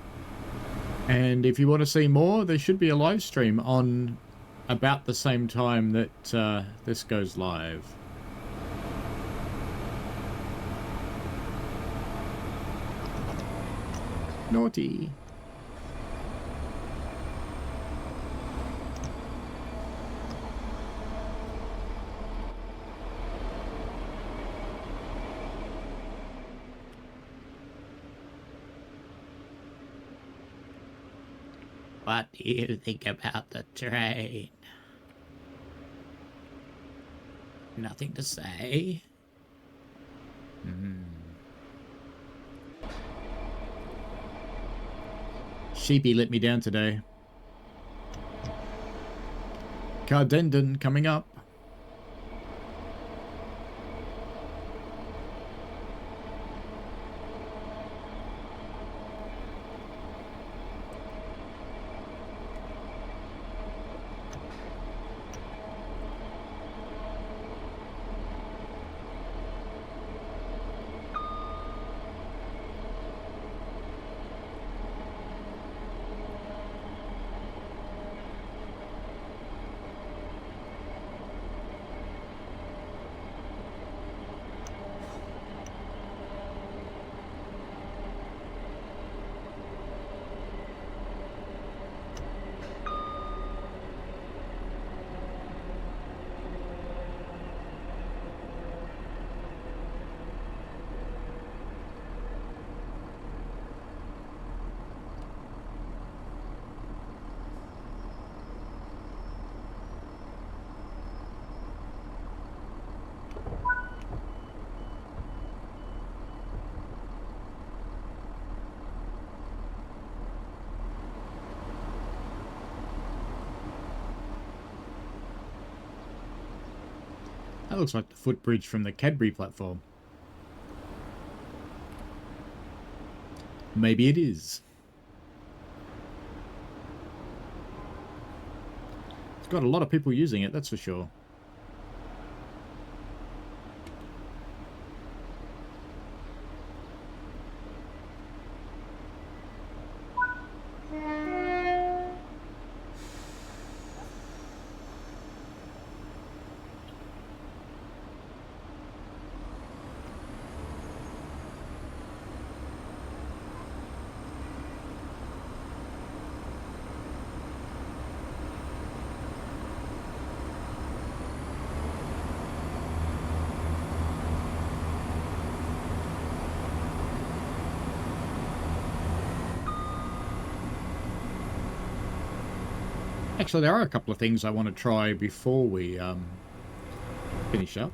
And if you want to see more, there should be a live stream on about the same time that this goes live. Naughty. What do you think about the train? Nothing to say. Sheepy let me down today. Cardendon coming up. That looks like the footbridge from the Cadbury platform. Maybe it is. It's got a lot of people using it, that's for sure. Actually, there are a couple of things I want to try before we finish up.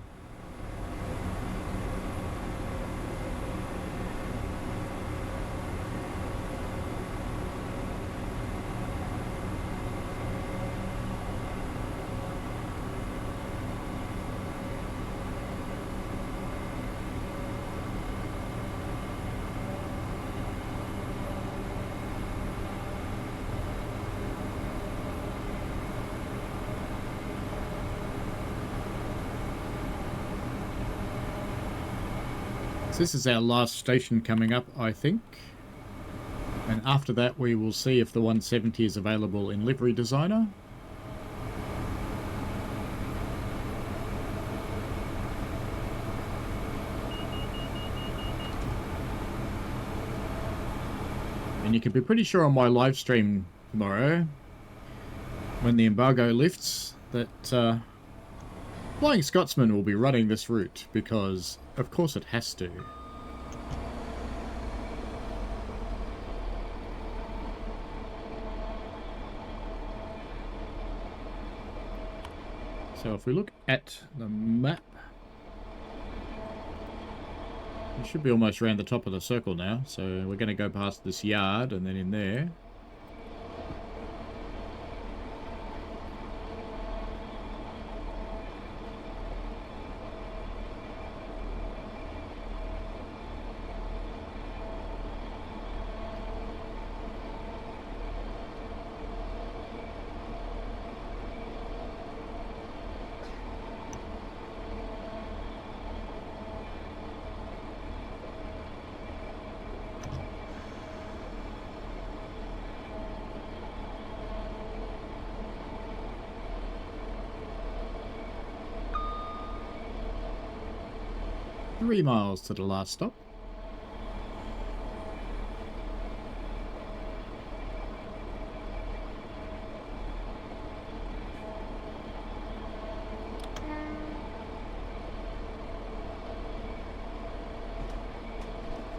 So this is our last station coming up, I think. And after that, we will see if the 170 is available in Livery Designer. And you can be pretty sure on my live stream tomorrow, when the embargo lifts, that Flying Scotsman will be running this route, because of course it has to. So if we look at the map, we should be almost around the top of the circle now. So we're going to go past this yard and then in there. Three miles to the last stop.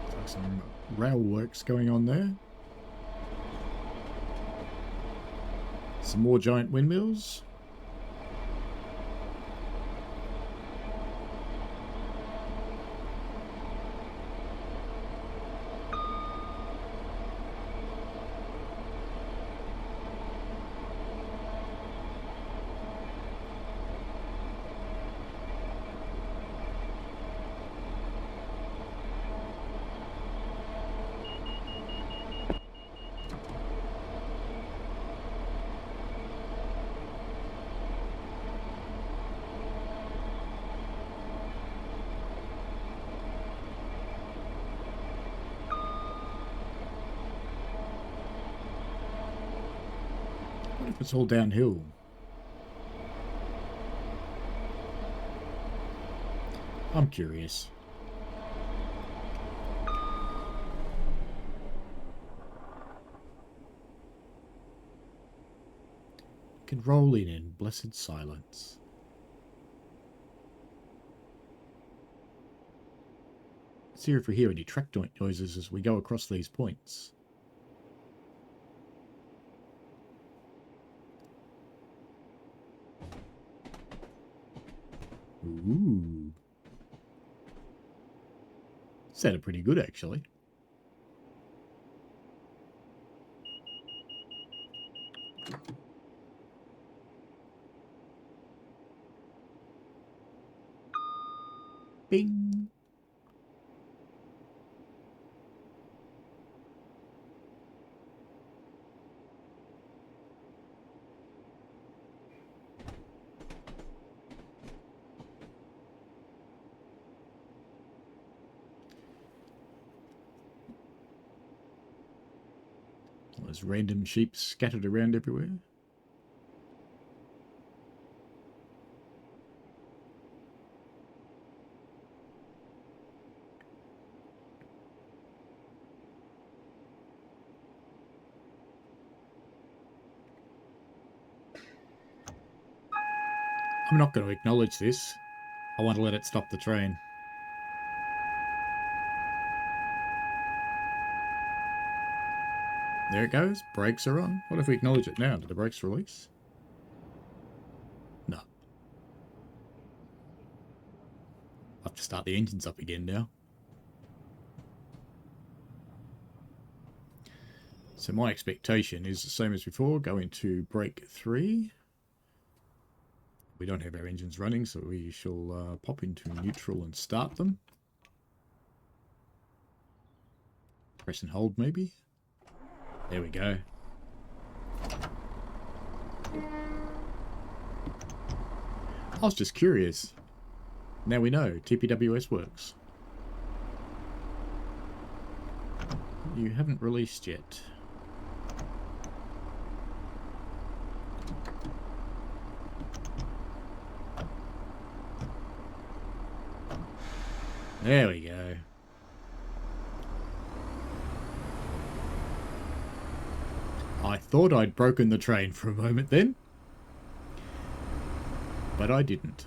Looks like some rail works going on there. Some more giant windmills. What if it's all downhill? I'm curious. Can roll in blessed silence. See if we hear any track joint noises as we go across these points. Ooh. Sounded pretty good, actually. Bing. There's random sheep scattered around everywhere. I'm not going to acknowledge this. I want to let it stop the train. There it goes. Brakes are on. What if we acknowledge it now? Did the brakes release? No. I'll have to start the engines up again now. So my expectation is the same as before. Go into brake 3. We don't have our engines running, so we shall pop into neutral and start them. Press and hold maybe. There we go. I was just curious. Now we know TPWS works. You haven't released yet. There we go. I thought I'd broken the train for a moment then, but I didn't.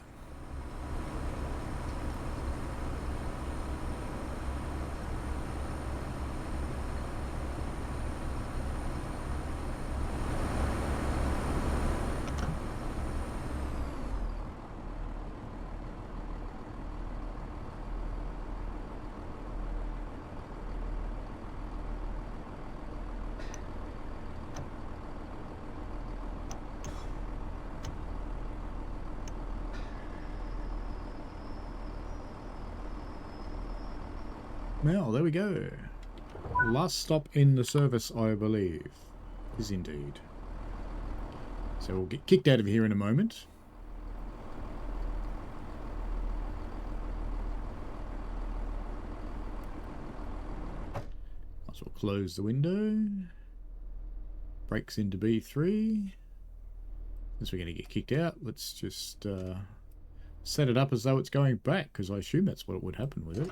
Well, there we go. Last stop in the service, I believe. Is indeed. So we'll get kicked out of here in a moment. Might as well close the window. Brakes into B3. Since we're going to get kicked out, let's just set it up as though it's going back, because I assume that's what would happen with it.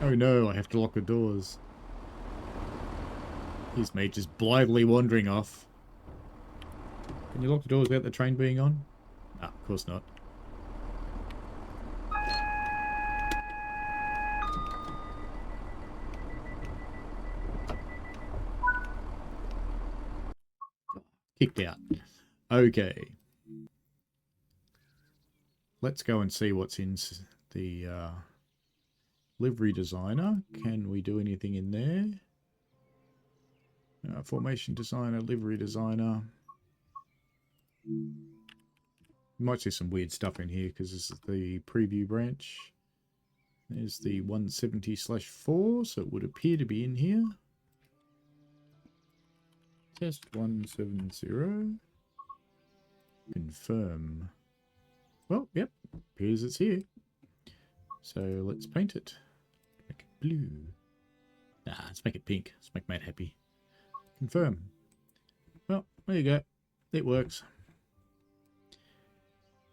Oh no, I have to lock the doors. Here's me just blithely wandering off. Can you lock the doors without the train being on? Ah, of course not. Kicked out. Okay. Let's go and see what's in the livery designer. Can we do anything in there? Formation designer, livery designer. You might see some weird stuff in here because this is the preview branch. There's the 170/4, so it would appear to be in here. Test 170. Confirm. Well, yep, appears it's here. So let's paint it. Make it blue. Nah, let's make it pink. Let's make Matt happy. Confirm. Well, there you go. It works.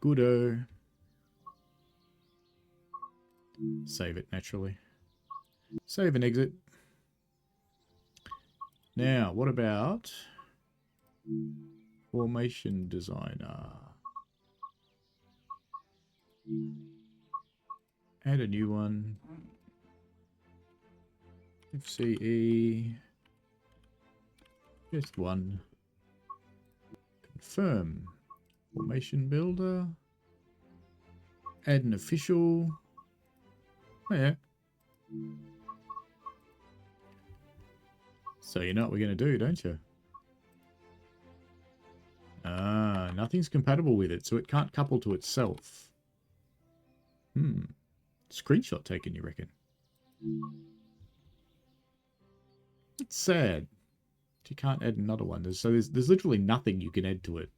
Goodo. Save it naturally. Save and exit. Now, what about formation designer? Add a new one. FCE. Just one. Confirm. Formation builder. Add an official. Oh yeah. So you know what we're going to do, don't you? Ah, nothing's compatible with it, so it can't couple to itself. Screenshot taken, you reckon? It's sad. You can't add another one. There's literally nothing you can add to it.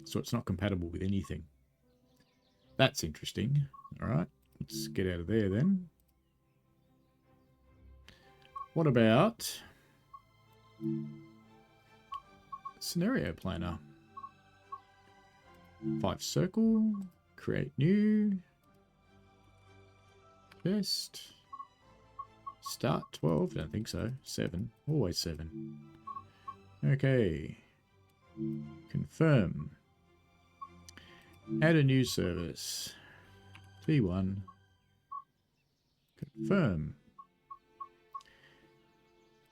So it's not compatible with anything. That's interesting. Alright, let's get out of there then. What about scenario planner? 5 circle, create new, best, start 12, don't think so, 7, always 7. Okay, confirm, add a new service, T1, confirm,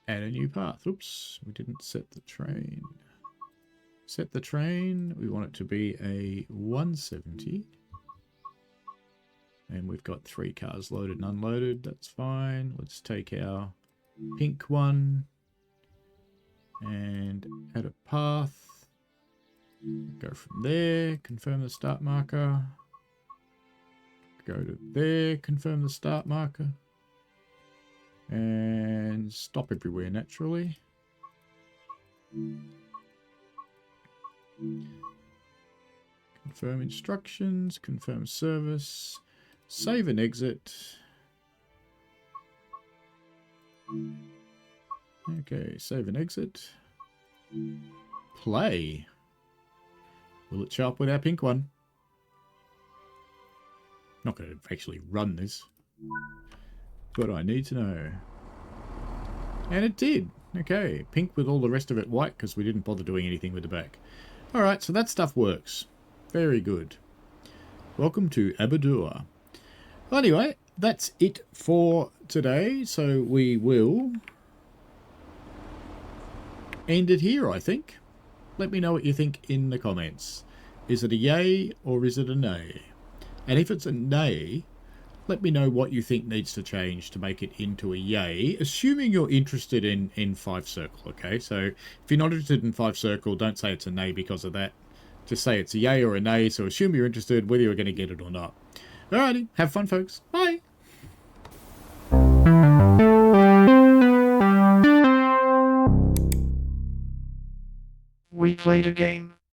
add a new path. Oops, we didn't set the train. Set the train. We want it to be a 170. And we've got 3 cars loaded and unloaded. That's fine. Let's take our pink one and add a path. Go from there. Confirm the start marker. Go to there. Confirm the start marker. And stop everywhere naturally. Confirm instructions, confirm service, save and exit. Okay, save and exit. Play. Will it show up with our pink one? Not going to actually run this, but I need to know. And it did. Okay, pink with all the rest of it white because we didn't bother doing anything with the back. Alright, so that stuff works. Very good. Welcome to Abadur. Well, anyway, that's it for today. So we will end it here, I think. Let me know what you think in the comments. Is it a yay or is it a nay? And if it's a nay, let me know what you think needs to change to make it into a yay, assuming you're interested in 5 circle, okay? So if you're not interested in 5 circle, don't say it's a nay because of that. Just say it's a yay or a nay, so assume you're interested whether you're going to get it or not. Alrighty, have fun, folks. Bye! We played a game.